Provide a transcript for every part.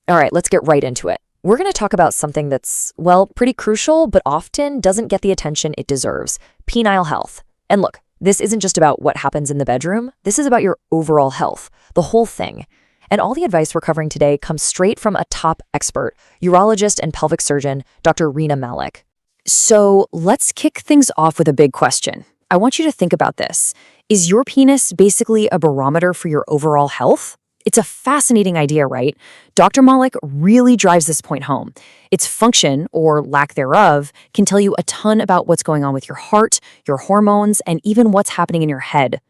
All right, let's get right into it. We're going to talk about something that's, well, pretty crucial, but often doesn't get the attention it deserves: penile health. And look, this isn't just about what happens in the bedroom. This is about your overall health, the whole thing. And all the advice we're covering today comes straight from a top expert, urologist and pelvic surgeon, Dr. Rena Malik. So let's kick things off with a big question. I want you to think about this. Is your penis basically a barometer for your overall health? It's a fascinating idea, right? Dr. Malik really drives this point home. Its function, or lack thereof, can tell you a ton about what's going on with your heart, your hormones, and even what's happening in your head.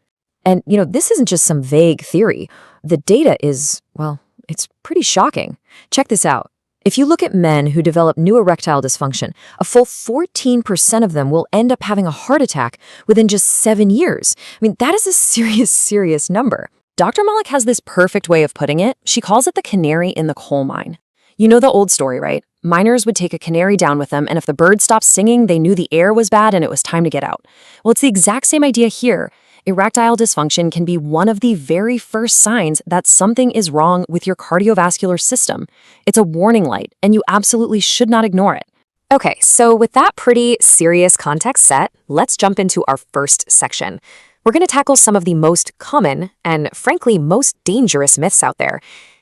And, this isn't just some vague theory. The data is, well, it's pretty shocking. Check this out. If you look at men who develop new erectile dysfunction, a full 14% of them will end up having a heart attack within just 7 years. I mean, that is a serious, serious number. Dr. Malik has this perfect way of putting it. She calls it the canary in the coal mine. You know the old story, right? Miners would take a canary down with them, and if the bird stopped singing, they knew the air was bad and it was time to get out. Well, it's the exact same idea here. Erectile dysfunction can be one of the very first signs that something is wrong with your cardiovascular system. It's a warning light, and you absolutely should not ignore it. Okay, so with that pretty serious context set, let's jump into our first section. We're going to tackle some of the most common and, frankly, most dangerous myths out there.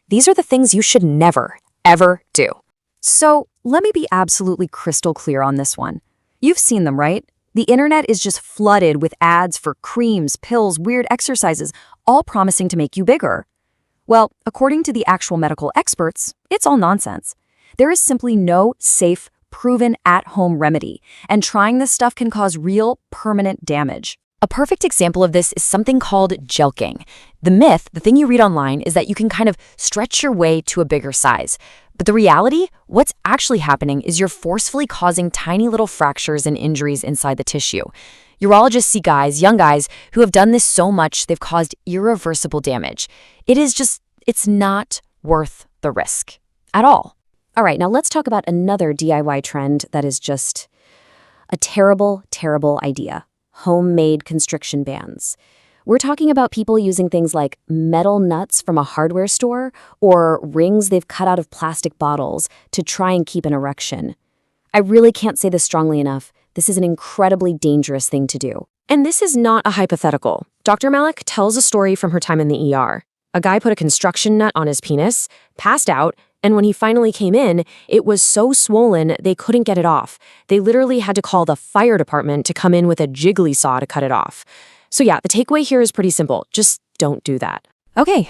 These are the things you should never, ever do. So let me be absolutely crystal clear on this one. You've seen them, right? The internet is just flooded with ads for creams, pills, weird exercises, all promising to make you bigger. Well, according to the actual medical experts, it's all nonsense. There is simply no safe, proven at-home remedy, and trying this stuff can cause real, permanent damage. A perfect example of this is something called jelqing. The myth, the thing you read online, is that you can kind of stretch your way to a bigger size. But the reality, what's actually happening is you're forcefully causing tiny little fractures and injuries inside the tissue. Urologists see young guys, who have done this so much they've caused irreversible damage. It's not worth the risk at all. All right, now let's talk about another DIY trend that is just a terrible, terrible idea. Homemade constriction bands. We're talking about people using things like metal nuts from a hardware store or rings they've cut out of plastic bottles to try and keep an erection. I really can't say this strongly enough. This is an incredibly dangerous thing to do. And this is not a hypothetical. Dr. Malik tells a story from her time in the ER. A guy put a construction nut on his penis, passed out, and when he finally came in, it was so swollen they couldn't get it off. They literally had to call the fire department to come in with a jiggly saw to cut it off. So yeah, the takeaway here is pretty simple. Just don't do that. Okay,